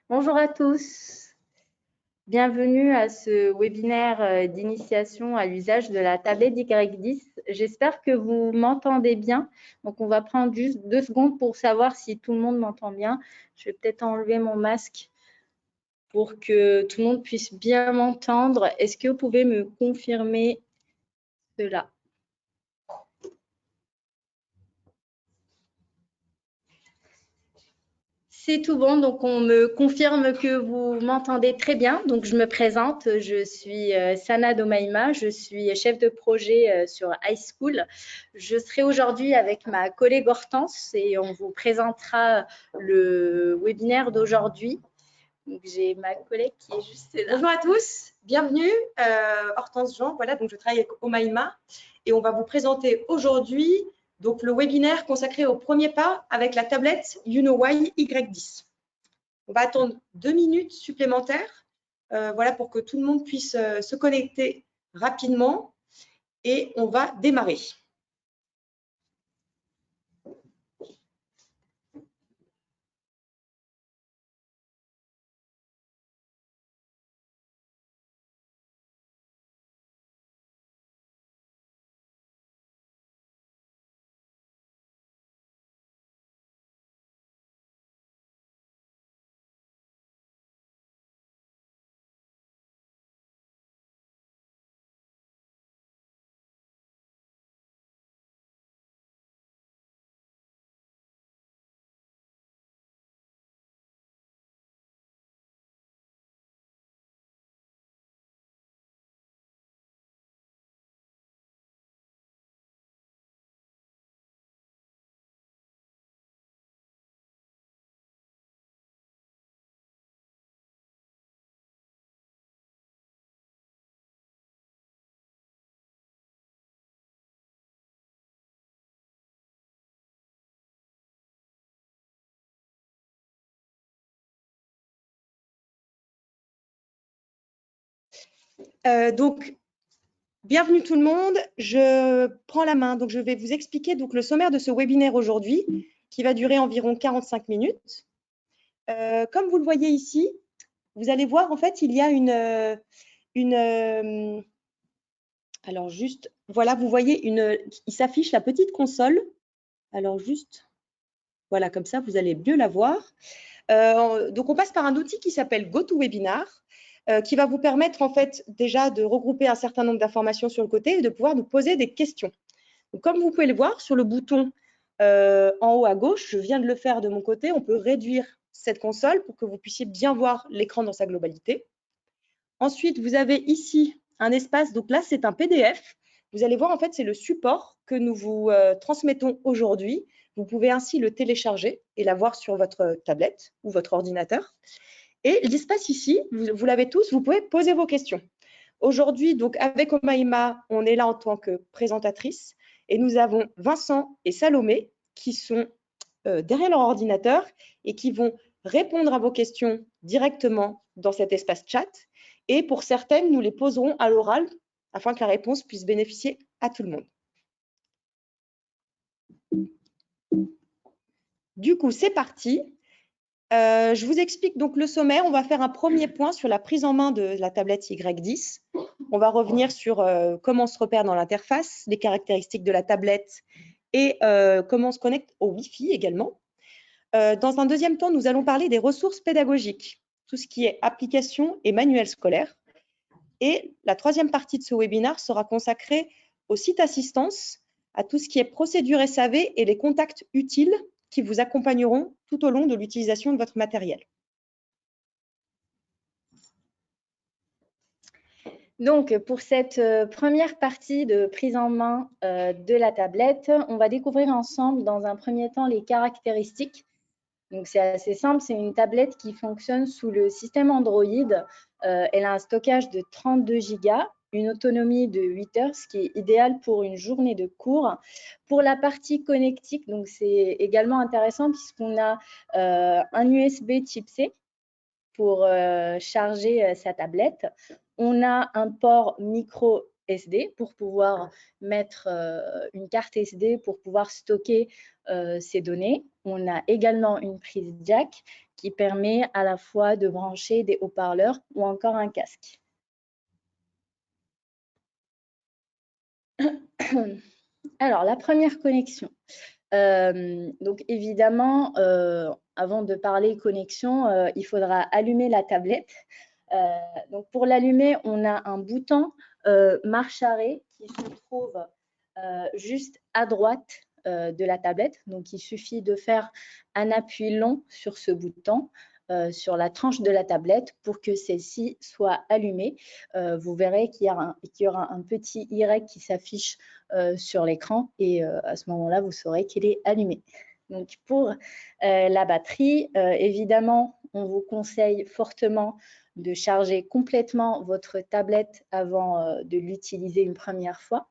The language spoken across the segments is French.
Bonjour à tous, bienvenue à ce webinaire d'initiation à l'usage de la tablette Y10. J'espère que vous m'entendez bien. Donc, on va prendre juste 2 secondes pour savoir si tout le monde m'entend bien. Je vais peut-être enlever mon masque pour que tout le monde puisse bien m'entendre. Est-ce que vous pouvez me confirmer cela? C'est tout bon, donc on me confirme que vous m'entendez très bien. Donc je me présente, je suis Sana Domaïma, je suis chef de projet sur iSchool. Je serai aujourd'hui avec ma collègue Hortense et on vous présentera le webinaire d'aujourd'hui. Donc j'ai ma collègue qui est juste là. Bonjour à tous, bienvenue, Hortense Jean, voilà, donc je travaille avec Omaïma et on va vous présenter aujourd'hui donc le webinaire consacré au premier pas avec la tablette YouKnowWhy Y10. On va attendre 2 minutes supplémentaires, voilà, pour que tout le monde puisse se connecter rapidement et on va démarrer. Donc, bienvenue tout le monde, je prends la main. Donc, je vais vous expliquer donc, le sommaire de ce webinaire aujourd'hui qui va durer environ 45 minutes. Comme vous le voyez ici, vous allez voir, en fait, il y a alors juste, voilà, vous voyez, il s'affiche la petite console. Alors juste, voilà, comme ça, vous allez mieux la voir. Donc, on passe par un outil qui s'appelle GoToWebinar, qui va vous permettre, en fait, déjà de regrouper un certain nombre d'informations sur le côté et de pouvoir nous poser des questions. Donc, comme vous pouvez le voir sur le bouton en haut à gauche, je viens de le faire de mon côté, on peut réduire cette console pour que vous puissiez bien voir l'écran dans sa globalité. Ensuite, vous avez ici un espace, donc là, c'est un PDF. Vous allez voir, en fait, c'est le support que nous vous transmettons aujourd'hui. Vous pouvez ainsi le télécharger et l'avoir sur votre tablette ou votre ordinateur. Et l'espace ici, vous l'avez tous, vous pouvez poser vos questions. Aujourd'hui, donc avec Omaïma, on est là en tant que présentatrice et nous avons Vincent et Salomé qui sont derrière leur ordinateur et qui vont répondre à vos questions directement dans cet espace chat. Et pour certaines, nous les poserons à l'oral afin que la réponse puisse bénéficier à tout le monde. Du coup, c'est parti. Je vous explique donc le sommaire. On va faire un premier point sur la prise en main de la tablette Y10. On va revenir sur comment on se repère dans l'interface, les caractéristiques de la tablette et comment on se connecte au Wi-Fi également. Dans un deuxième temps, nous allons parler des ressources pédagogiques, tout ce qui est application et manuel scolaire. Et la troisième partie de ce webinaire sera consacrée au site assistance, à tout ce qui est procédure SAV et les contacts utiles qui vous accompagneront tout au long de l'utilisation de votre matériel. Donc, pour cette première partie de prise en main de la tablette, on va découvrir ensemble dans un premier temps les caractéristiques. Donc, c'est assez simple, c'est une tablette qui fonctionne sous le système Android. Elle a un stockage de 32 Go, une autonomie de 8 heures, ce qui est idéal pour une journée de cours. Pour la partie connectique, donc c'est également intéressant puisqu'on a un USB type C pour charger sa tablette. On a un port micro SD pour pouvoir mettre une carte SD pour pouvoir stocker ces données. On a également une prise jack qui permet à la fois de brancher des haut-parleurs ou encore un casque. Alors, la première connexion. Donc, évidemment, avant de parler connexion, il faudra allumer la tablette. Donc, pour l'allumer, on a un bouton marche-arrêt qui se trouve juste à droite de la tablette. Donc, il suffit de faire un appui long sur ce bouton, sur la tranche de la tablette pour que celle-ci soit allumée. Vous verrez qu'il y aura un petit Y qui s'affiche sur l'écran et à ce moment-là, vous saurez qu'elle est allumée. Donc, pour la batterie, évidemment, on vous conseille fortement de charger complètement votre tablette avant de l'utiliser une première fois,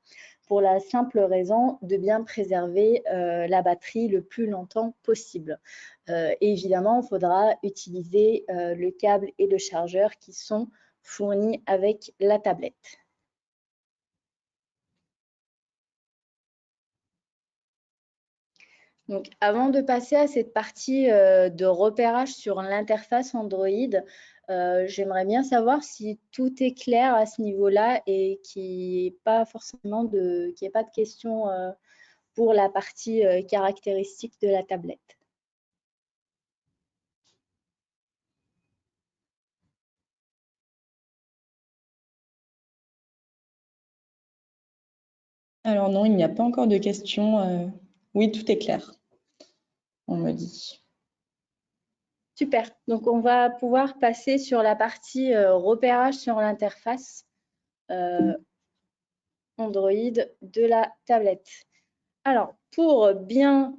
pour la simple raison de bien préserver la batterie le plus longtemps possible. Et évidemment, il faudra utiliser le câble et le chargeur qui sont fournis avec la tablette. Donc, avant de passer à cette partie de repérage sur l'interface Android, j'aimerais bien savoir si tout est clair à ce niveau-là et qu'il n'y ait pas forcément qu'il n'y ait pas de questions pour la partie caractéristique de la tablette. Alors non, il n'y a pas encore de questions. Oui, tout est clair, on me dit. Super. Donc, on va pouvoir passer sur la partie repérage sur l'interface Android de la tablette. Alors, pour bien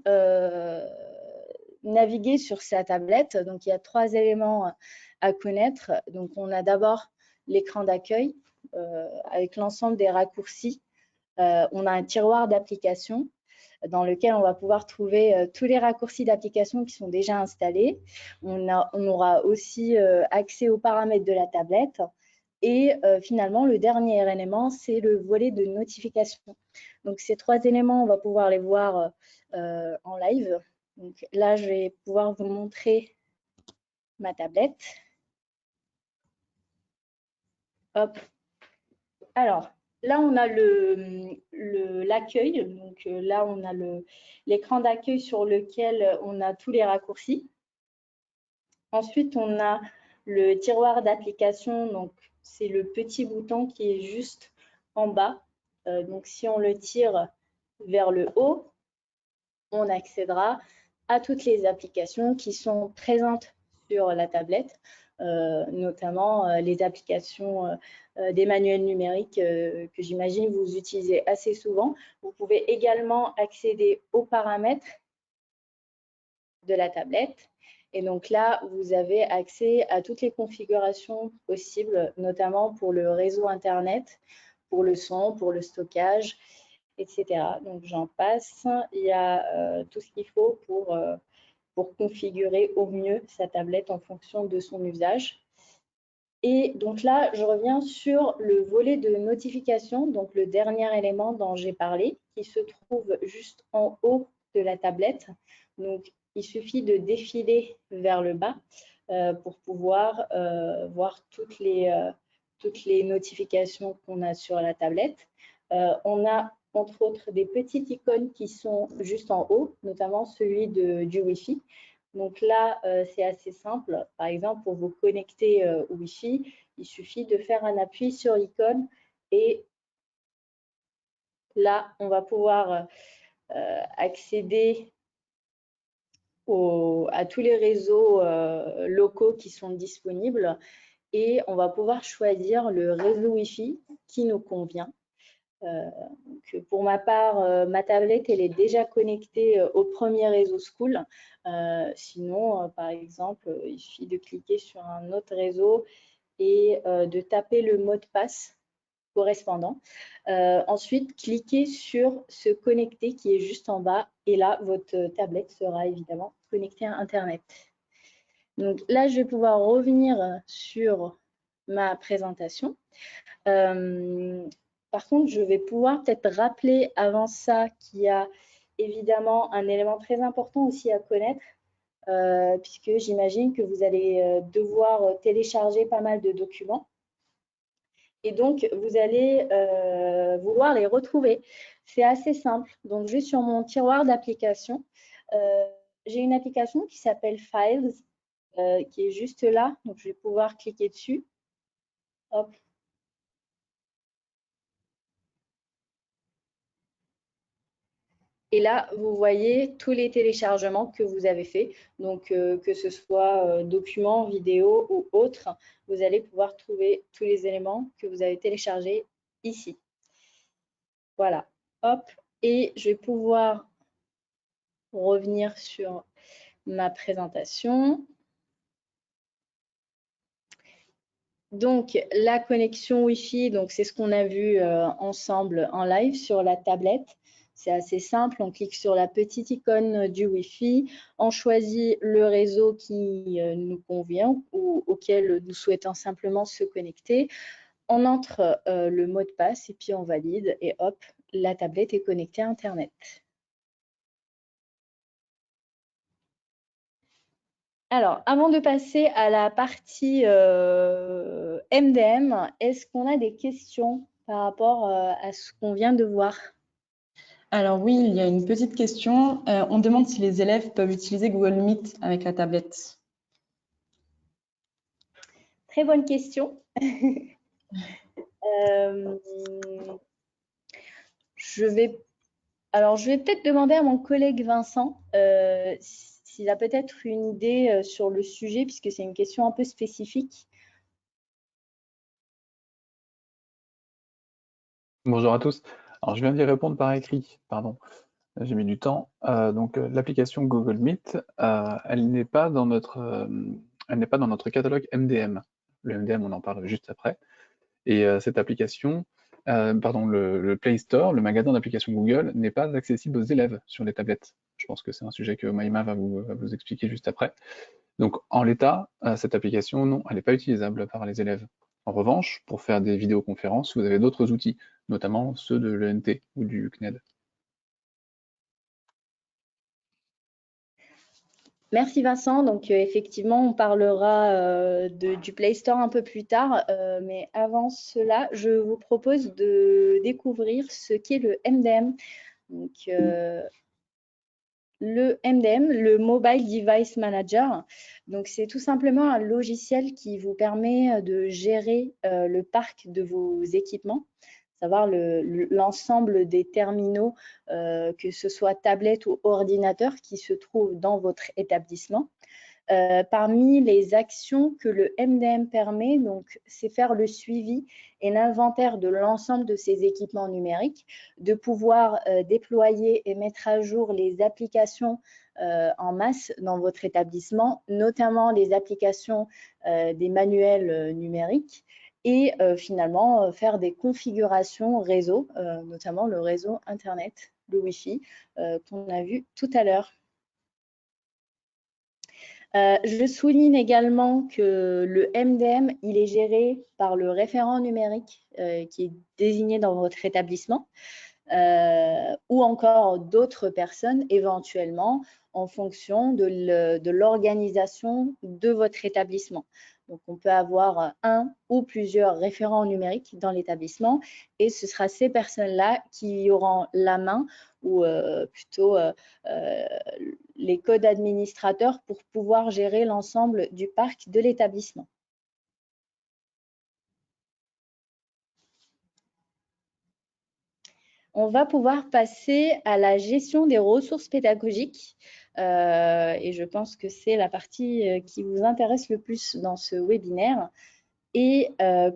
naviguer sur sa tablette, donc il y a 3 éléments à connaître. Donc, on a d'abord l'écran d'accueil avec l'ensemble des raccourcis. On a un tiroir d'applications dans lequel on va pouvoir trouver tous les raccourcis d'applications qui sont déjà installés. On aura aussi accès aux paramètres de la tablette. Et finalement, le dernier élément, c'est le volet de notification. Donc, ces 3 éléments, on va pouvoir les voir en live. Donc, là, je vais pouvoir vous montrer ma tablette. Hop. Alors, là, on a l'accueil. Donc, là, on a l'écran d'accueil sur lequel on a tous les raccourcis. Ensuite, on a le tiroir d'application. Donc, c'est le petit bouton qui est juste en bas. Donc, si on le tire vers le haut, on accédera à toutes les applications qui sont présentes sur la tablette, notamment les applications des manuels numériques que j'imagine vous utilisez assez souvent. Vous pouvez également accéder aux paramètres de la tablette. Et donc là, vous avez accès à toutes les configurations possibles, notamment pour le réseau Internet, pour le son, pour le stockage, etc. Donc j'en passe. Il y a tout ce qu'il faut pour configurer au mieux sa tablette en fonction de son usage. Et donc là, je reviens sur le volet de notification, donc le dernier élément dont j'ai parlé, qui se trouve juste en haut de la tablette. Donc, il suffit de défiler vers le bas pour pouvoir voir toutes les notifications qu'on a sur la tablette. On a entre autres des petites icônes qui sont juste en haut, notamment celui du Wi-Fi. Donc là, c'est assez simple. Par exemple, pour vous connecter au Wi-Fi, il suffit de faire un appui sur l'icône et là, on va pouvoir accéder à tous les réseaux locaux qui sont disponibles et on va pouvoir choisir le réseau Wi-Fi qui nous convient. Donc pour ma part, ma tablette, elle est déjà connectée au premier réseau School. Sinon, par exemple, il suffit de cliquer sur un autre réseau et de taper le mot de passe correspondant. Ensuite, cliquez sur se connecter qui est juste en bas et là, votre tablette sera évidemment connectée à Internet. Donc là, je vais pouvoir revenir sur ma présentation. Par contre, je vais pouvoir peut-être rappeler avant ça qu'il y a évidemment un élément très important aussi à connaître, puisque j'imagine que vous allez devoir télécharger pas mal de documents. Et donc, vous allez vouloir les retrouver. C'est assez simple. Donc, juste sur mon tiroir d'applications, j'ai une application qui s'appelle Files, qui est juste là. Donc, je vais pouvoir cliquer dessus. Hop. Et là, vous voyez tous les téléchargements que vous avez faits. Donc, que ce soit documents, vidéos ou autres, vous allez pouvoir trouver tous les éléments que vous avez téléchargés ici. Voilà. Hop. Et je vais pouvoir revenir sur ma présentation. Donc, la connexion Wi-Fi, donc c'est ce qu'on a vu ensemble en live sur la tablette. C'est assez simple, on clique sur la petite icône du Wi-Fi, on choisit le réseau qui nous convient ou auquel nous souhaitons simplement se connecter. On entre le mot de passe et puis on valide et hop, la tablette est connectée à Internet. Alors, avant de passer à la partie MDM, est-ce qu'on a des questions par rapport à ce qu'on vient de voir? Alors oui, il y a une petite question. On demande si les élèves peuvent utiliser Google Meet avec la tablette. Très bonne question. Je vais peut-être demander à mon collègue Vincent s'il a peut-être une idée sur le sujet, puisque c'est une question un peu spécifique. Bonjour à tous. Alors, je viens d'y répondre par écrit, pardon. J'ai mis du temps. L'application Google Meet, elle n'est pas dans notre catalogue MDM. Le MDM, on en parle juste après. Et cette application, le Play Store, le magasin d'applications Google, n'est pas accessible aux élèves sur les tablettes. Je pense que c'est un sujet que Maïma va vous expliquer juste après. Donc, en l'état, cette application, non, elle n'est pas utilisable par les élèves. En revanche, pour faire des vidéoconférences, vous avez d'autres outils, notamment ceux de l'ENT ou du CNED. Merci Vincent. Donc effectivement, on parlera du Play Store un peu plus tard. Mais avant cela, je vous propose de découvrir ce qu'est le MDM. Donc, le MDM, le Mobile Device Manager. Donc, c'est tout simplement un logiciel qui vous permet de gérer le parc de vos équipements, savoir l'ensemble des terminaux, que ce soit tablette ou ordinateur, qui se trouvent dans votre établissement. Parmi les actions que le MDM permet, donc, c'est faire le suivi et l'inventaire de l'ensemble de ces équipements numériques, de pouvoir déployer et mettre à jour les applications en masse dans votre établissement, notamment les applications des manuels numériques, et finalement faire des configurations réseau, notamment le réseau Internet, le Wi-Fi, qu'on a vu tout à l'heure. Je souligne également que le MDM, il est géré par le référent numérique qui est désigné dans votre établissement ou encore d'autres personnes éventuellement en fonction de l'organisation de votre établissement. Donc, on peut avoir un ou plusieurs référents numériques dans l'établissement et ce sera ces personnes-là qui auront la main ou plutôt les codes administrateurs pour pouvoir gérer l'ensemble du parc de l'établissement. On va pouvoir passer à la gestion des ressources pédagogiques et je pense que c'est la partie qui vous intéresse le plus dans ce webinaire. Et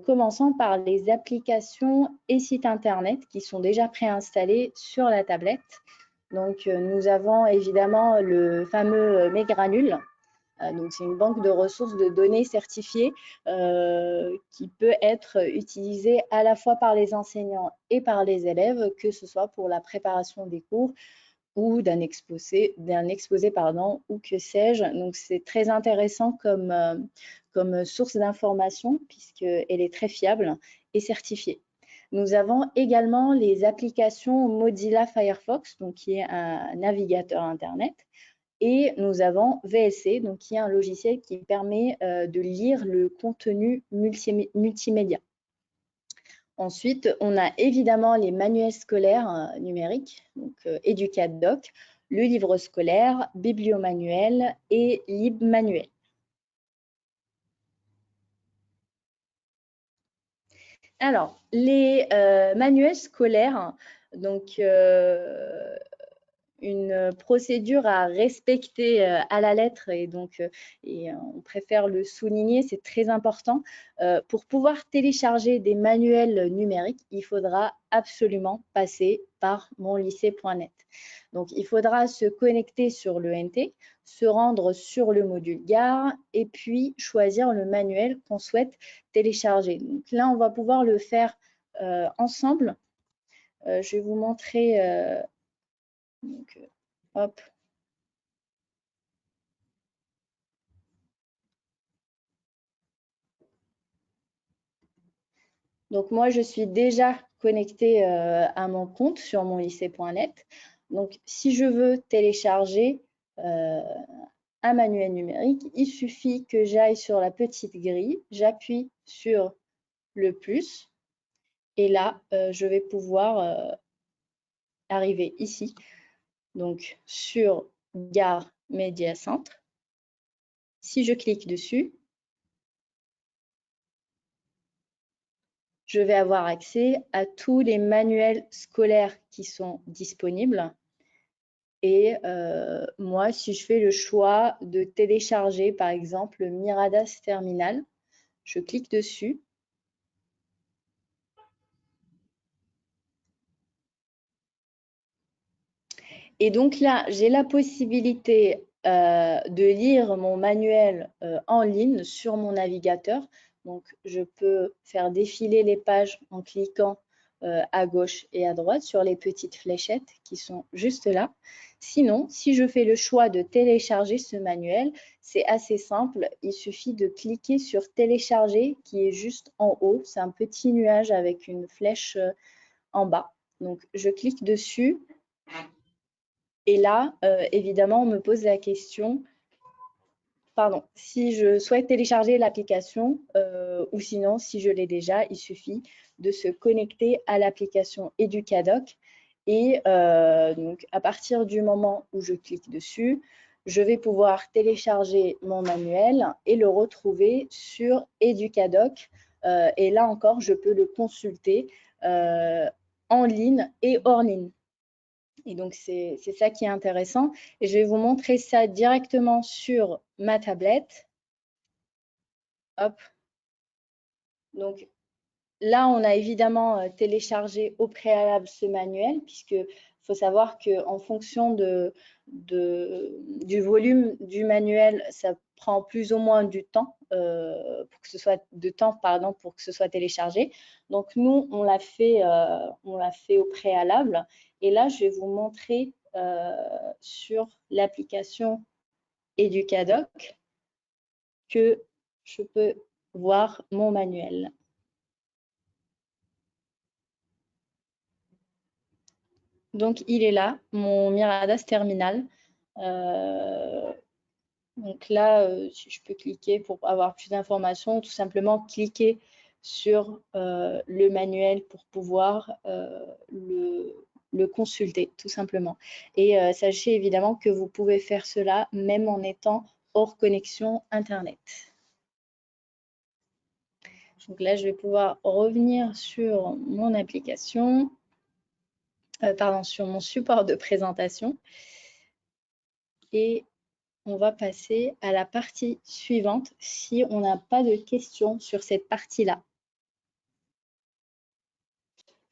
commençons par les applications et sites internet qui sont déjà préinstallés sur la tablette. Donc, nous avons évidemment le fameux Megranule. Donc, c'est une banque de ressources de données certifiées qui peut être utilisée à la fois par les enseignants et par les élèves, que ce soit pour la préparation des cours ou d'un exposé, ou que sais-je. Donc, c'est très intéressant comme source d'information puisqu'elle est très fiable et certifiée. Nous avons également les applications Mozilla Firefox, donc qui est un navigateur Internet. Et nous avons VLC, donc qui est un logiciel qui permet de lire le contenu multimédia. Ensuite, on a évidemment les manuels scolaires numériques, donc Educadoc, le livre scolaire, bibliomanuel et libmanuel. Alors, les manuels scolaires, donc une procédure à respecter à la lettre et donc on préfère le souligner, c'est très important. Pour pouvoir télécharger des manuels numériques, il faudra absolument passer par monlycée.net. Donc, il faudra se connecter sur l'ENT, se rendre sur le module gare et puis choisir le manuel qu'on souhaite télécharger. Donc là, on va pouvoir le faire ensemble. Je vais vous montrer donc, hop. Donc, moi, je suis déjà connectée à mon compte sur monlycée.net. Donc, si je veux télécharger un manuel numérique, il suffit que j'aille sur la petite grille, j'appuie sur le plus et là, je vais pouvoir arriver ici, donc sur Gare Média Centre. Si je clique dessus, je vais avoir accès à tous les manuels scolaires qui sont disponibles. Et moi, si je fais le choix de télécharger, par exemple, Miradas Terminal, je clique dessus. Et donc là, j'ai la possibilité de lire mon manuel en ligne sur mon navigateur. Donc, je peux faire défiler les pages en cliquant à gauche et à droite sur les petites fléchettes qui sont juste là. Sinon, si je fais le choix de télécharger ce manuel, c'est assez simple. Il suffit de cliquer sur télécharger qui est juste en haut. C'est un petit nuage avec une flèche en bas. Donc, je clique dessus. Et là, évidemment, on me pose la question, pardon, si je souhaite télécharger l'application ou sinon, si je l'ai déjà, il suffit de se connecter à l'application Educadoc. Et donc, à partir du moment où je clique dessus, je vais pouvoir télécharger mon manuel et le retrouver sur Educadoc. Et là encore, je peux le consulter en ligne et hors ligne. Et donc, c'est ça qui est intéressant. Et je vais vous montrer ça directement sur ma tablette. Hop. Donc, là, on a évidemment téléchargé au préalable ce manuel, puisqu'il faut savoir qu'en fonction du volume du manuel, ça prend plus ou moins du temps pour que ce soit pour que ce soit téléchargé. Donc, nous, on l'a fait au préalable. Et là, je vais vous montrer sur l'application Educadoc que je peux voir mon manuel. Donc, il est là, mon Miradas Terminal. Donc là, si je peux cliquer pour avoir plus d'informations, tout simplement cliquer sur le manuel pour pouvoir le consulter, tout simplement. Et sachez évidemment que vous pouvez faire cela même en étant hors connexion Internet. Donc là, je vais pouvoir revenir sur mon application. Sur mon support de présentation. Et on va passer à la partie suivante si on n'a pas de questions sur cette partie-là.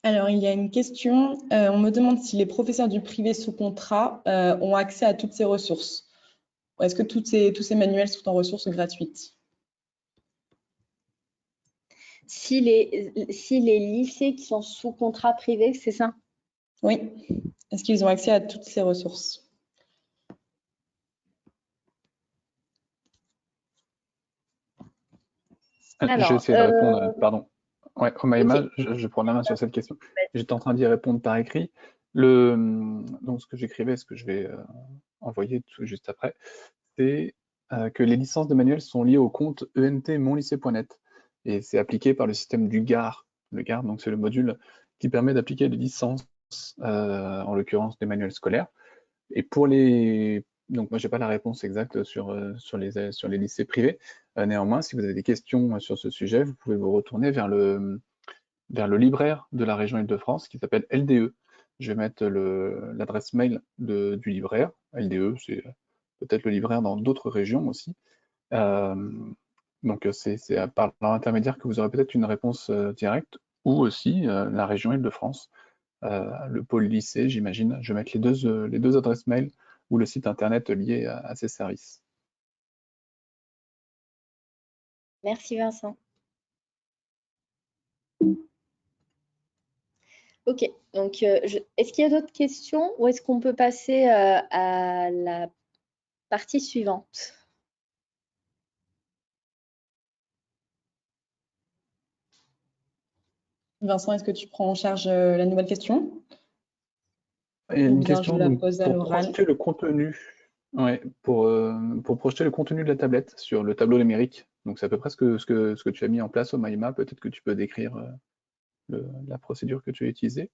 Alors, il y a une question. On me demande si les professeurs du privé sous contrat ont accès à toutes ces ressources. Est-ce que tous ces manuels sont en ressources gratuites? Si les lycées qui sont sous contrat privé, c'est ça? Oui. Est-ce qu'ils ont accès à toutes ces ressources? Je vais essayer de répondre, pardon. Ouais, Omaima, Ok. je prends la main sur cette question. J'étais en train d'y répondre par écrit. Donc, ce que j'écrivais, ce que je vais envoyer juste après, c'est que les licences de manuel sont liées au compte ENT-monlycée.net et c'est appliqué par le système du GAR. Le GAR, donc c'est le module qui permet d'appliquer des licences, en l'occurrence des manuels scolaires. Et donc moi j'ai pas la réponse exacte sur les lycées privés. Néanmoins, si vous avez des questions sur ce sujet, vous pouvez vous retourner vers le libraire de la région Île-de-France qui s'appelle LDE. Je vais mettre l'adresse mail du libraire. LDE, c'est peut-être le libraire dans d'autres régions aussi. Euh, donc c'est par leur intermédiaire que vous aurez peut-être une réponse directe, ou aussi la région Île-de-France, le pôle lycée, j'imagine. Je vais mettre les deux adresses mail ou le site internet lié à ces services. Merci Vincent. Ok, donc est-ce qu'il y a d'autres questions ou est-ce qu'on peut passer à la partie suivante? Vincent, est-ce que tu prends en charge la nouvelle question? Il y a Ou une bien je question la donc, pose à pour l'oral? projeter le contenu. Ouais, pour projeter le contenu de la tablette sur le tableau numérique. Donc c'est à peu près ce que tu as mis en place au Maïma. Peut-être que tu peux décrire la procédure que tu as utilisée.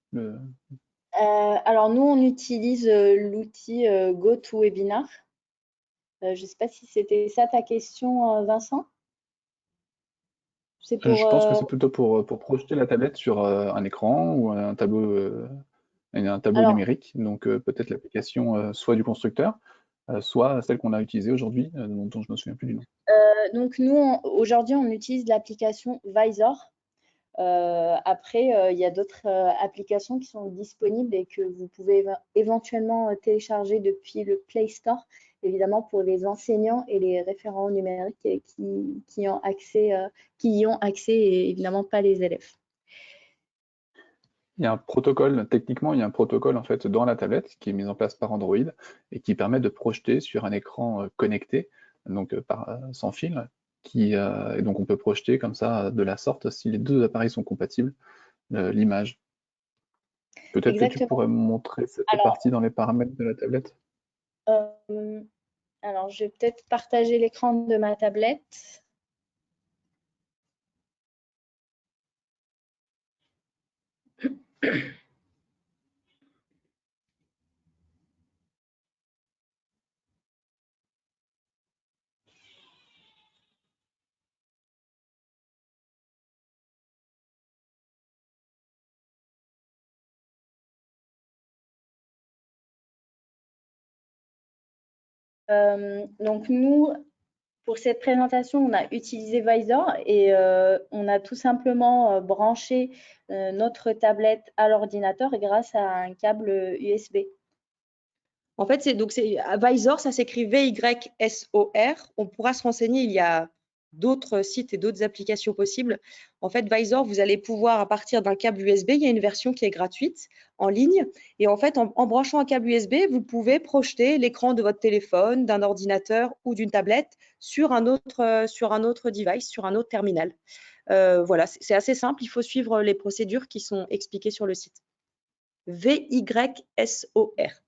Alors nous, on utilise l'outil GoToWebinar. Je ne sais pas si c'était ça ta question, Vincent. C'est Je pour pense que c'est plutôt pour projeter la tablette sur un écran ou un tableau alors numérique. Donc peut-être l'application soit du constructeur, soit celle qu'on a utilisée aujourd'hui, dont je ne me souviens plus du nom. donc nous aujourd'hui on utilise l'application Visor. Après, il y a d'autres applications qui sont disponibles et que vous pouvez éventuellement télécharger depuis le Play Store, évidemment pour les enseignants et les référents numériques qui y ont accès et évidemment pas les élèves. Il y a un protocole, techniquement, il y a un protocole en fait dans la tablette qui est mis en place par Android et qui permet de projeter sur un écran connecté, donc sans fil, et donc on peut projeter comme ça de la sorte si les deux appareils sont compatibles l'image. Peut-être que tu Exactement. pourrais me montrer cette Alors, partie dans les paramètres de la tablette. alors je vais peut-être partager l'écran de ma tablette. Donc nous, pour cette présentation, on a utilisé Visor et on a tout simplement branché notre tablette à l'ordinateur grâce à un câble USB. En fait, c'est Visor, ça s'écrit V-Y-S-O-R. On pourra se renseigner, il y a d'autres sites et d'autres applications possibles. En fait, Visor, vous allez pouvoir, à partir d'un câble USB, il y a une version qui est gratuite en ligne. Et en fait, en branchant un câble USB, vous pouvez projeter l'écran de votre téléphone, d'un ordinateur ou d'une tablette sur un autre device, sur un autre terminal. Voilà, c'est assez simple. Il faut suivre les procédures qui sont expliquées sur le site. V-Y-S-O-R.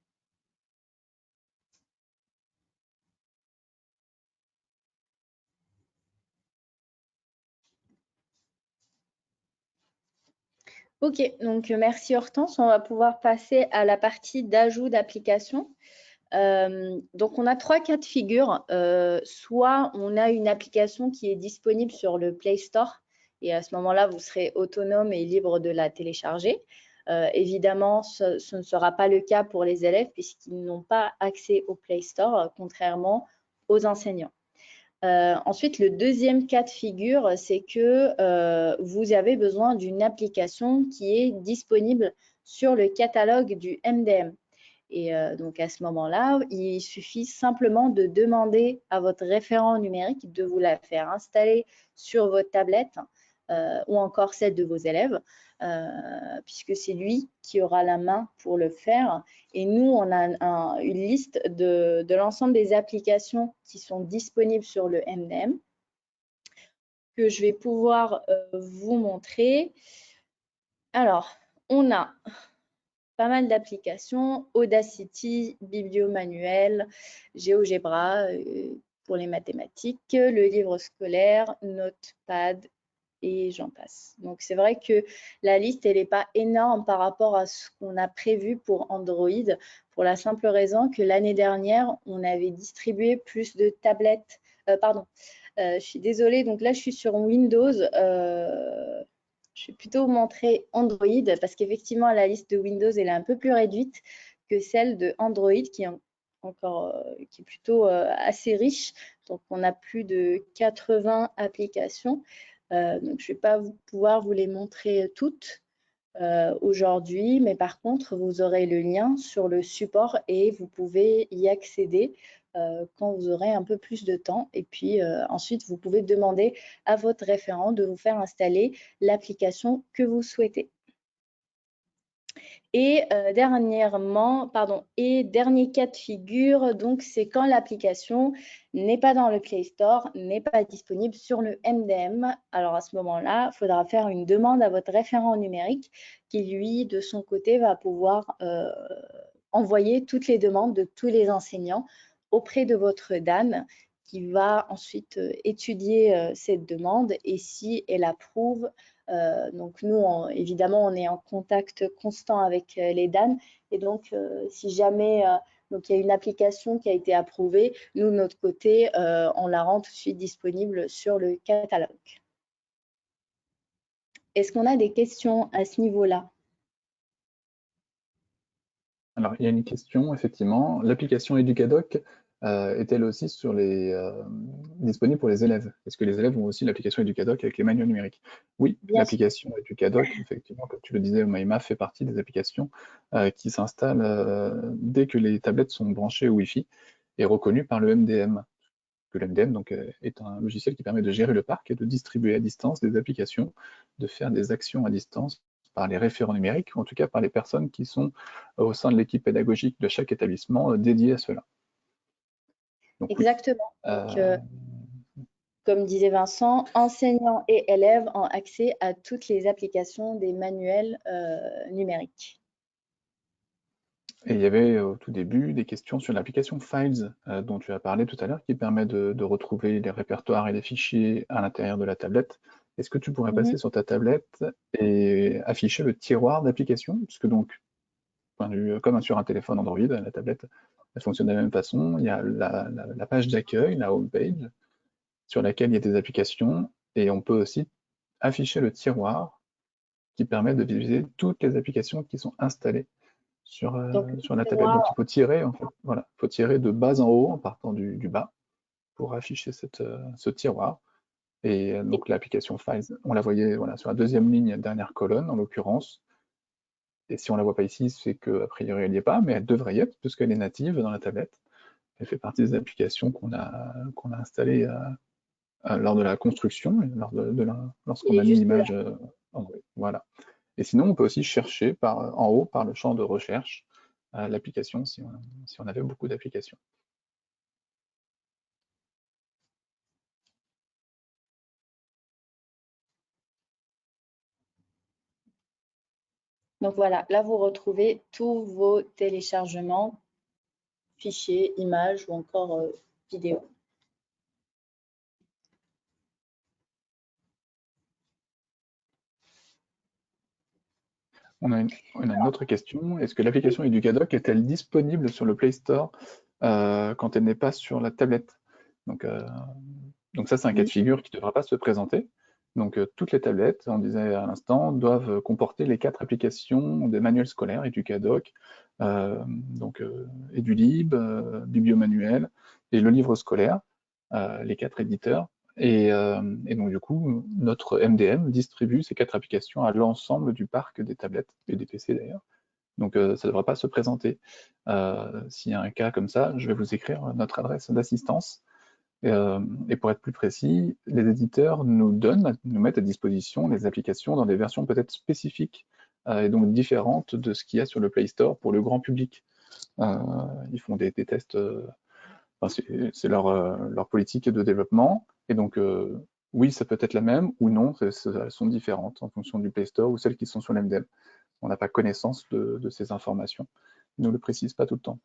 Ok, donc merci Hortense. On va pouvoir passer à la partie d'ajout d'application. Donc on a 3 cas de figure. Soit on a une application qui est disponible sur le Play Store et à ce moment-là, vous serez autonome et libre de la télécharger. Évidemment, ce ne sera pas le cas pour les élèves puisqu'ils n'ont pas accès au Play Store, contrairement aux enseignants. Ensuite, le deuxième cas de figure, c'est que vous avez besoin d'une application qui est disponible sur le catalogue du MDM. Et donc, à ce moment-là, il suffit simplement de demander à votre référent numérique de vous la faire installer sur votre tablette ou encore celle de vos élèves, puisque c'est lui qui aura la main pour le faire. Et nous, on a une liste de l'ensemble des applications qui sont disponibles sur le MDM. que je vais pouvoir vous montrer. Alors, on a pas mal d'applications, Audacity, Bibliomanuel, GeoGebra pour les mathématiques, le livre scolaire, Notepad et j'en passe. Donc, c'est vrai que la liste, elle n'est pas énorme par rapport à ce qu'on a prévu pour Android, pour la simple raison que l'année dernière, on avait distribué plus de tablettes. Je suis désolée, donc là, je suis sur Windows. Je vais plutôt montrer Android parce qu'effectivement, la liste de Windows elle est un peu plus réduite que celle de Android qui est plutôt assez riche. Donc, on a plus de 80 applications. Donc, je ne vais pas pouvoir vous les montrer toutes aujourd'hui, mais par contre, vous aurez le lien sur le support et vous pouvez y accéder quand vous aurez un peu plus de temps. Et puis ensuite, vous pouvez demander à votre référent de vous faire installer l'application que vous souhaitez. Et dernier cas de figure, donc c'est quand l'application n'est pas dans le Play Store, n'est pas disponible sur le MDM. Alors à ce moment-là, il faudra faire une demande à votre référent numérique qui, lui, de son côté, va pouvoir envoyer toutes les demandes de tous les enseignants auprès de votre DAN qui va ensuite étudier cette demande et si elle approuve, donc nous, évidemment, on est en contact constant avec les DAN et donc si jamais donc il y a une application qui a été approuvée, nous, de notre côté, on la rend tout de suite disponible sur le catalogue. Est-ce qu'on a des questions à ce niveau-là? Alors, il y a une question, effectivement. L'application Educadoc est-elle aussi disponible pour les élèves? Est-ce que les élèves ont aussi l'application Educadoc avec les manuels numériques? Oui, l'application Educadoc, effectivement, comme tu le disais, Maïma, fait partie des applications qui s'installent dès que les tablettes sont branchées au Wi-Fi et reconnues par le MDM. Le MDM donc, est un logiciel qui permet de gérer le parc et de distribuer à distance des applications, de faire des actions à distance par les référents numériques, ou en tout cas par les personnes qui sont au sein de l'équipe pédagogique de chaque établissement dédiée à cela. Donc, exactement. Oui. Donc, comme disait Vincent, enseignants et élèves ont accès à toutes les applications des manuels numériques. Et il y avait au tout début des questions sur l'application Files dont tu as parlé tout à l'heure, qui permet de retrouver les répertoires et les fichiers à l'intérieur de la tablette. Est-ce que tu pourrais passer sur ta tablette et afficher le tiroir d'application? Puisque donc, comme sur un téléphone Android, la tablette, elle fonctionne de la même façon. Il y a la page d'accueil, la home page, sur laquelle il y a des applications, et on peut aussi afficher le tiroir qui permet de visualiser toutes les applications qui sont installées sur la tablette. Donc il faut tirer, en fait, voilà, il faut tirer de bas en haut en partant du bas pour afficher ce tiroir. Et donc l'application Files, on la voyait voilà, sur la deuxième ligne, dernière colonne en l'occurrence. Et si on ne la voit pas ici, c'est qu'a priori elle n'y est pas, mais elle devrait y être puisqu'elle est native dans la tablette. Elle fait partie des applications qu'on a installées lors de la construction, lorsqu'on a mis l'image Android. Voilà. Et sinon, on peut aussi chercher en haut par le champ de recherche l'application si on avait beaucoup d'applications. Donc voilà, là vous retrouvez tous vos téléchargements, fichiers, images ou encore vidéos. On a une autre question. Est-ce que l'application Educadoc est-elle disponible sur le Play Store quand elle n'est pas sur la tablette? Donc ça, c'est un cas de figure qui ne devra pas se présenter. Donc toutes les tablettes, on disait à l'instant, doivent comporter les 4 applications des manuels scolaires, Educadoc, Edulib, Bibliomanuel et le livre scolaire, les 4 éditeurs. Et donc du coup, notre MDM distribue ces 4 applications à l'ensemble du parc des tablettes et des PC d'ailleurs. Donc ça ne devrait pas se présenter. S'il y a un cas comme ça, je vais vous écrire notre adresse d'assistance. Et pour être plus précis, les éditeurs nous mettent à disposition les applications dans des versions peut-être spécifiques et donc différentes de ce qu'il y a sur le Play Store pour le grand public. Ils font des tests, c'est leur politique de développement, et donc oui, ça peut être la même, ou non, elles sont différentes en fonction du Play Store ou celles qui sont sur l'MDM. On n'a pas connaissance de ces informations. Ils ne nous le précisent pas tout le temps.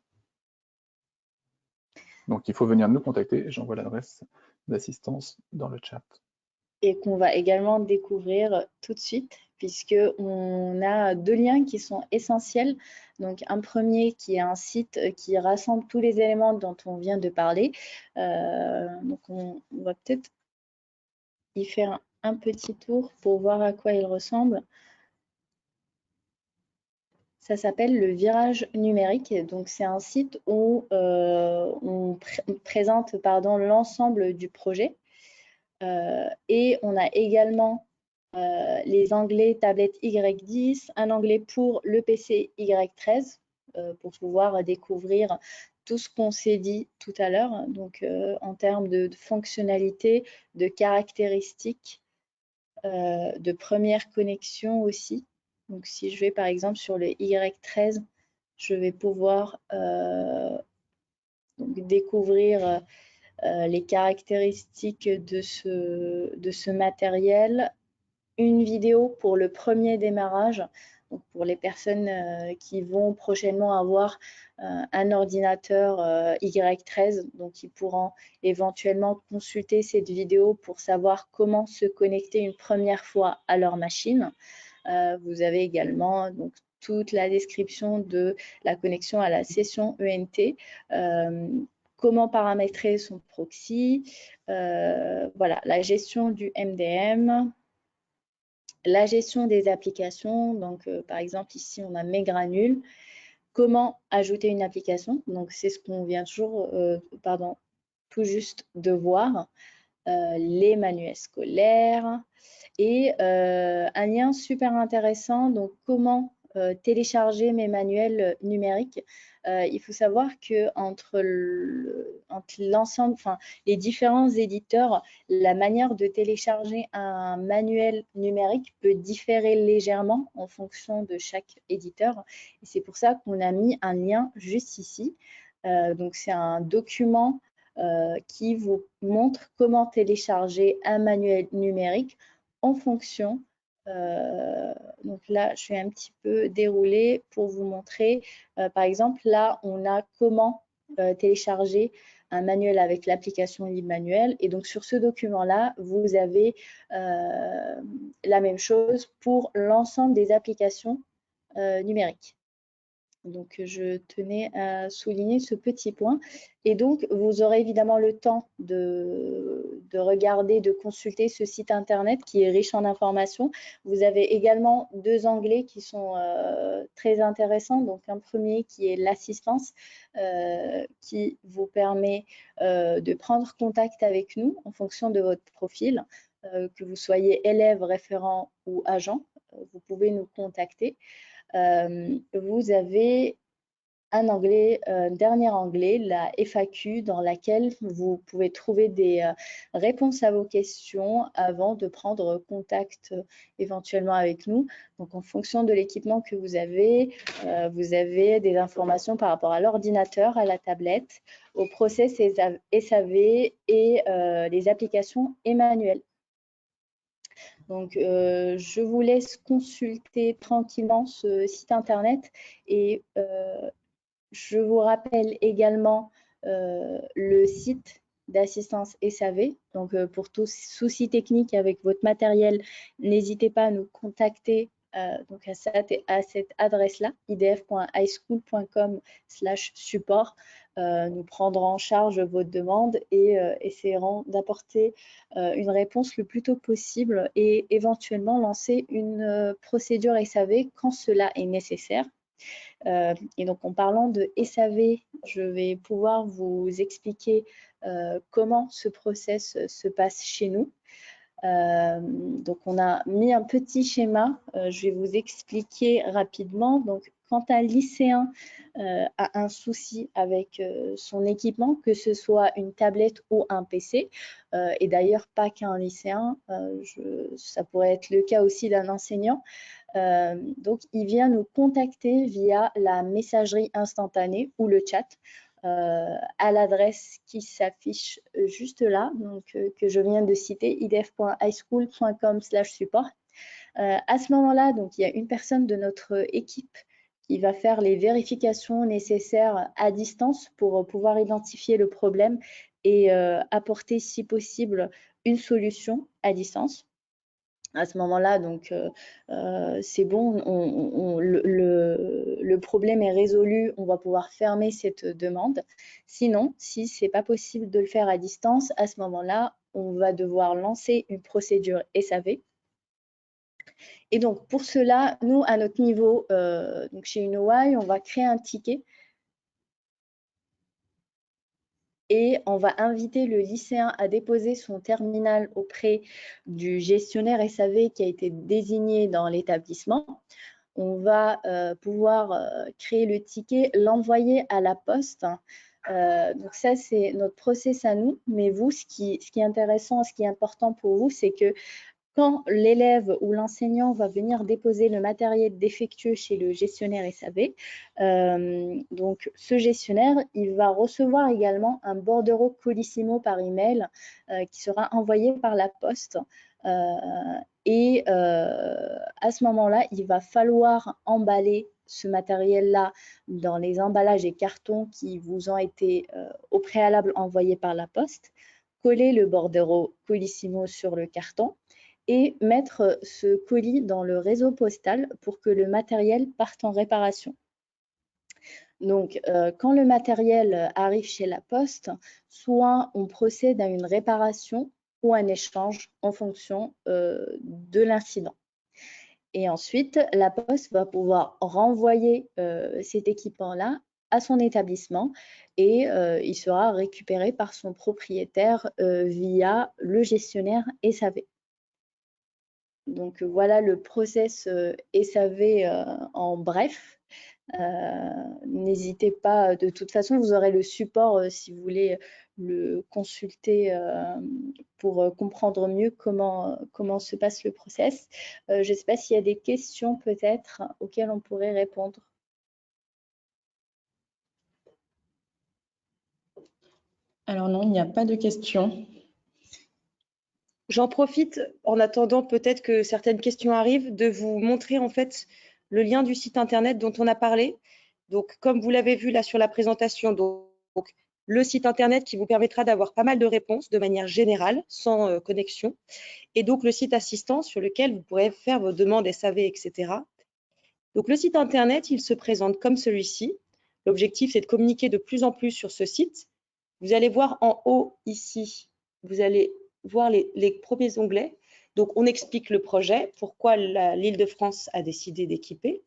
Donc, il faut venir nous contacter. J'envoie l'adresse d'assistance dans le chat. Et qu'on va également découvrir tout de suite, puisqu'on a 2 liens qui sont essentiels. Donc, un premier qui est un site qui rassemble tous les éléments dont on vient de parler. Donc, on va peut-être y faire un petit tour pour voir à quoi il ressemble. Ça s'appelle le virage numérique. Donc, c'est un site où on présente l'ensemble du projet. Et on a également les onglets tablette Y10, un onglet pour le PC Y13 pour pouvoir découvrir tout ce qu'on s'est dit tout à l'heure, donc en termes de fonctionnalités, de caractéristiques, de première connexion aussi. Donc si je vais par exemple sur le Y13, je vais pouvoir donc découvrir les caractéristiques de ce matériel. Une vidéo pour le premier démarrage, donc pour les personnes qui vont prochainement avoir un ordinateur Y13, donc ils pourront éventuellement consulter cette vidéo pour savoir comment se connecter une première fois à leur machine. Vous avez également donc toute la description de la connexion à la session ENT, comment paramétrer son proxy, voilà, la gestion du MDM, la gestion des applications. Donc, par exemple, ici, on a mes granules. Comment ajouter une application? Donc, c'est ce qu'on vient tout juste de voir. Les manuels scolaires et un lien super intéressant. Donc, comment télécharger mes manuels numériques. Il faut savoir que entre l'ensemble, les différents éditeurs, la manière de télécharger un manuel numérique peut différer légèrement en fonction de chaque éditeur. Et c'est pour ça qu'on a mis un lien juste ici. Donc, c'est un document qui vous montre comment télécharger un manuel numérique en fonction. Donc là, je vais un petit peu dérouler pour vous montrer. Par exemple, là, on a comment télécharger un manuel avec l'application LibManuel. Et donc, sur ce document-là, vous avez la même chose pour l'ensemble des applications numériques. Donc, je tenais à souligner ce petit point. Et donc, vous aurez évidemment le temps de regarder, de consulter ce site internet qui est riche en informations. Vous avez également 2 onglets qui sont très intéressants. Donc, un premier qui est l'assistance qui vous permet de prendre contact avec nous en fonction de votre profil, que vous soyez élève, référent ou agent. Vous pouvez nous contacter. Vous avez un dernier onglet, la FAQ, dans laquelle vous pouvez trouver des réponses à vos questions avant de prendre contact éventuellement avec nous. Donc, en fonction de l'équipement que vous avez des informations par rapport à l'ordinateur, à la tablette, au process SAV et les applications et manuels. Donc, je vous laisse consulter tranquillement ce site internet et je vous rappelle également le site d'assistance SAV. Donc, pour tout souci technique avec votre matériel, n'hésitez pas à nous contacter donc à cette adresse-là, idf.highschool.com/support. Nous prendrons en charge votre demande et essaierons d'apporter une réponse le plus tôt possible et éventuellement lancer une procédure SAV quand cela est nécessaire. Et donc, en parlant de SAV, je vais pouvoir vous expliquer comment ce process se passe chez nous. Donc, on a mis un petit schéma. Je vais vous expliquer rapidement. Donc, quand un lycéen a un souci avec son équipement, que ce soit une tablette ou un PC, et d'ailleurs pas qu'un lycéen, ça pourrait être le cas aussi d'un enseignant, donc il vient nous contacter via la messagerie instantanée ou le chat. à l'adresse qui s'affiche juste là, donc que je viens de citer, idef.highschool.com/support. À ce moment-là, donc il y a une personne de notre équipe qui va faire les vérifications nécessaires à distance pour pouvoir identifier le problème et apporter, si possible, une solution à distance. À ce moment-là, donc c'est bon, le problème est résolu, on va pouvoir fermer cette demande. Sinon, si ce n'est pas possible de le faire à distance, à ce moment-là, on va devoir lancer une procédure SAV. Et donc, pour cela, nous, à notre niveau, donc chez UnoY, on va créer un ticket et on va inviter le lycéen à déposer son terminal auprès du gestionnaire SAV qui a été désigné dans l'établissement. On va pouvoir créer le ticket, l'envoyer à la poste. Donc ça, c'est notre process à nous. Mais vous, ce qui est intéressant, ce qui est important pour vous, c'est que quand l'élève ou l'enseignant va venir déposer le matériel défectueux chez le gestionnaire SAV, donc ce gestionnaire, il va recevoir également un bordereau Colissimo par email qui sera envoyé par la poste. Et à ce moment-là, il va falloir emballer ce matériel-là dans les emballages et cartons qui vous ont été au préalable envoyés par la poste, coller le bordereau Colissimo sur le carton et mettre ce colis dans le réseau postal pour que le matériel parte en réparation. Donc, quand le matériel arrive chez la poste, soit on procède à une réparation ou un échange en fonction de l'incident. Et ensuite, la poste va pouvoir renvoyer cet équipement-là à son établissement et il sera récupéré par son propriétaire via le gestionnaire SAV. Donc voilà le process SAV en bref. N'hésitez pas, de toute façon, vous aurez le support si vous voulez le consulter pour comprendre mieux comment se passe le process. Je ne sais pas s'il y a des questions peut-être auxquelles on pourrait répondre. Alors non, il n'y a pas de questions. J'en profite, en attendant peut-être que certaines questions arrivent, de vous montrer en fait le lien du site internet dont on a parlé. Donc, comme vous l'avez vu là sur la présentation, donc le site internet qui vous permettra d'avoir pas mal de réponses de manière générale, sans connexion. Et donc, le site assistance sur lequel vous pourrez faire vos demandes SAV, etc. Donc, le site internet, il se présente comme celui-ci. L'objectif, c'est de communiquer de plus en plus sur ce site. Vous allez voir en haut ici, vous allez voir les premiers onglets. Donc, on explique le projet, pourquoi l'Île-de-France a décidé d'équiper.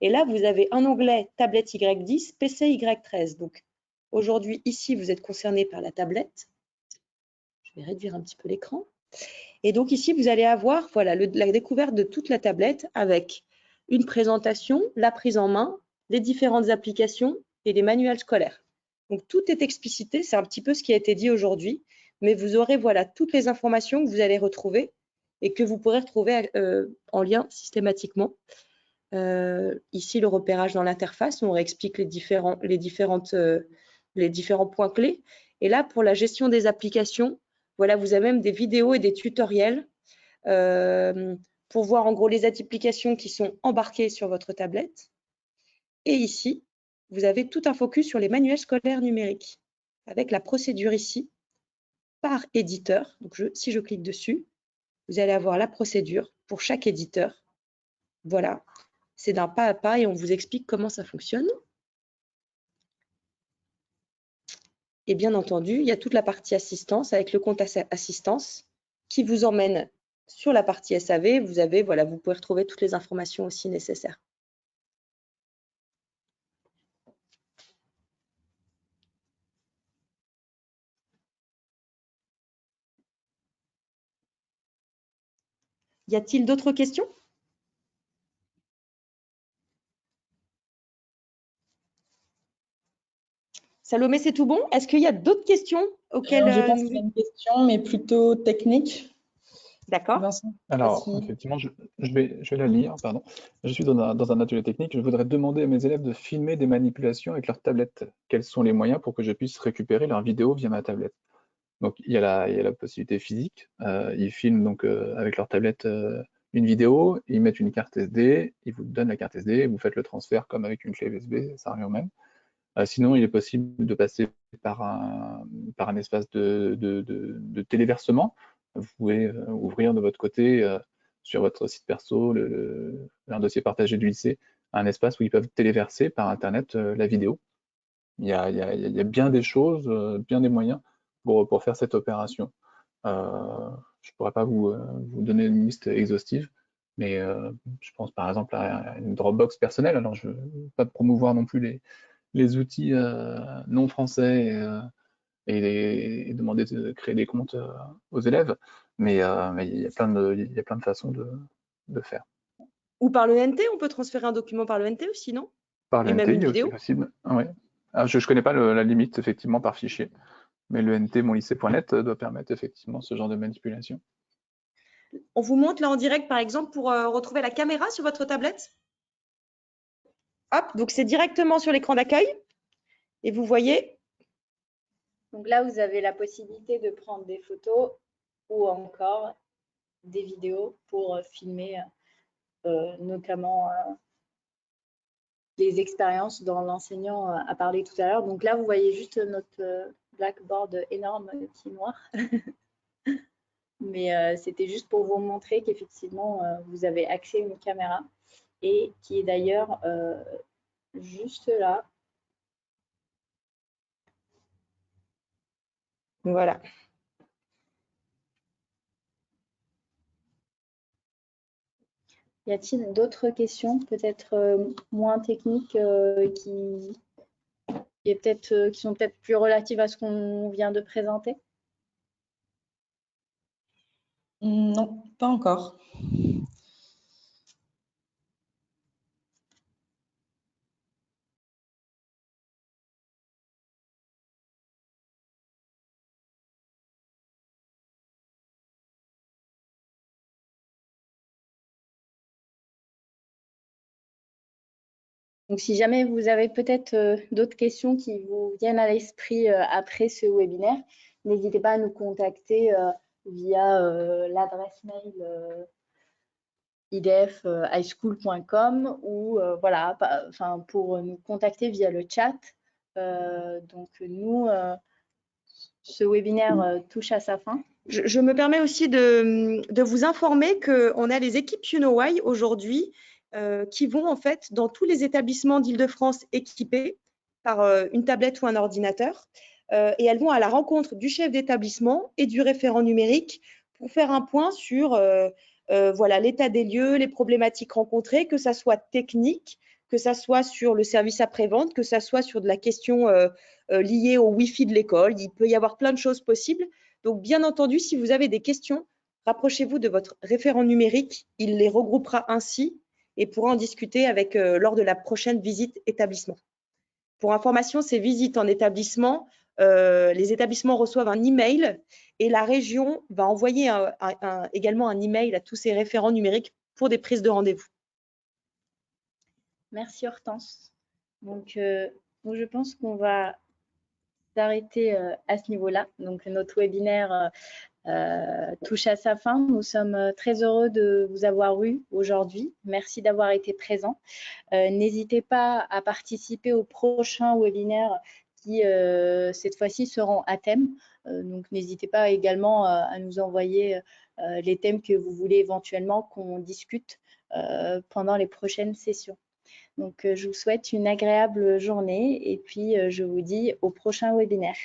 Et là, vous avez un onglet tablette Y10, PC Y13. Donc, aujourd'hui, ici, vous êtes concerné par la tablette. Je vais réduire un petit peu l'écran. Et donc, ici, vous allez avoir voilà, la découverte de toute la tablette avec une présentation, la prise en main, les différentes applications et les manuels scolaires. Donc, tout est explicité. C'est un petit peu ce qui a été dit aujourd'hui. Mais vous aurez voilà, toutes les informations que vous allez retrouver et que vous pourrez retrouver en lien systématiquement. Ici, le repérage dans l'interface, on réexplique les différents points clés. Et là, pour la gestion des applications, voilà, vous avez même des vidéos et des tutoriels pour voir en gros les applications qui sont embarquées sur votre tablette. Et ici, vous avez tout un focus sur les manuels scolaires numériques avec la procédure ici par éditeur. Donc, si je clique dessus, vous allez avoir la procédure pour chaque éditeur. Voilà, c'est d'un pas à pas et on vous explique comment ça fonctionne. Et bien entendu, il y a toute la partie assistance avec le compte assistance qui vous emmène sur la partie SAV. Vous pouvez retrouver toutes les informations aussi nécessaires. Y a-t-il d'autres questions? Salomé, c'est tout bon? Est-ce qu'il y a d'autres questions auxquelles Alors, je pense qu'il y a une question, mais plutôt technique. D'accord? Vincent, Alors, vas-y. effectivement, je vais la lire, pardon. Je suis dans un atelier technique. Je voudrais demander à mes élèves de filmer des manipulations avec leur tablette. Quels sont les moyens pour que je puisse récupérer leur vidéo via ma tablette? Donc, il y a la possibilité physique. Ils filment donc avec leur tablette une vidéo, ils mettent une carte SD, ils vous donnent la carte SD, vous faites le transfert comme avec une clé USB, ça revient au même. Sinon, il est possible de passer par un espace de téléversement. Vous pouvez ouvrir de votre côté, sur votre site perso, un dossier partagé du lycée, un espace où ils peuvent téléverser par Internet la vidéo. Il y a bien des choses, bien des moyens pour faire cette opération. Je ne pourrais pas vous donner une liste exhaustive, mais je pense par exemple à une Dropbox personnelle. Alors, je ne veux pas promouvoir non plus les outils non français et demander de créer des comptes aux élèves, mais il y a il y a plein de façons de faire. Ou par le NT, on peut transférer un document par le NT aussi, non? Par le Et même NT, une il est aussi vidéo? possible. Ouais. Alors, je ne connais pas la limite effectivement par fichier, mais le NT monlycée.net doit permettre effectivement ce genre de manipulation. On vous montre là en direct, par exemple, pour retrouver la caméra sur votre tablette. Hop, donc c'est directement sur l'écran d'accueil. Et vous voyez, Donc là, vous avez la possibilité de prendre des photos ou encore des vidéos pour filmer notamment les expériences dont l'enseignant a parlé tout à l'heure. Donc là, vous voyez juste notre blackboard énorme qui est noir. Mais c'était juste pour vous montrer qu'effectivement, vous avez accès à une caméra et qui est d'ailleurs juste là. voilà. Y a-t-il d'autres questions, peut-être moins techniques, qui sont peut-être plus relatives à ce qu'on vient de présenter? Non, pas encore. Donc, si jamais vous avez peut-être d'autres questions qui vous viennent à l'esprit après ce webinaire, n'hésitez pas à nous contacter via l'adresse mail idf@highschool.com ou voilà, pour nous contacter via le chat. Donc, nous, ce webinaire touche à sa fin. Je me permets aussi de vous informer qu'on a les équipes You Know Why aujourd'hui qui vont en fait dans tous les établissements d'Île-de-France équipés par une tablette ou un ordinateur et elles vont à la rencontre du chef d'établissement et du référent numérique pour faire un point sur voilà, l'état des lieux, les problématiques rencontrées, que ça soit technique, que ça soit sur le service après-vente, que ça soit sur de la question liée au Wi-Fi de l'école. Il peut y avoir plein de choses possibles. Donc, bien entendu, si vous avez des questions, rapprochez-vous de votre référent numérique. Il les regroupera ainsi et pourra en discuter avec lors de la prochaine visite établissement. Pour information, ces visites en établissement, les établissements reçoivent un email et la région va envoyer également un email à tous ces référents numériques pour des prises de rendez-vous. Merci Hortense. Donc, je pense qu'on va s'arrêter à ce niveau-là. Donc, notre webinaire touche à sa fin. Nous sommes très heureux de vous avoir eu aujourd'hui. Merci d'avoir été présent. N'hésitez pas à participer aux prochains webinaires qui, cette fois-ci, seront à thème. Donc, n'hésitez pas également à nous envoyer les thèmes que vous voulez éventuellement qu'on discute pendant les prochaines sessions. Donc, je vous souhaite une agréable journée et puis je vous dis au prochain webinaire.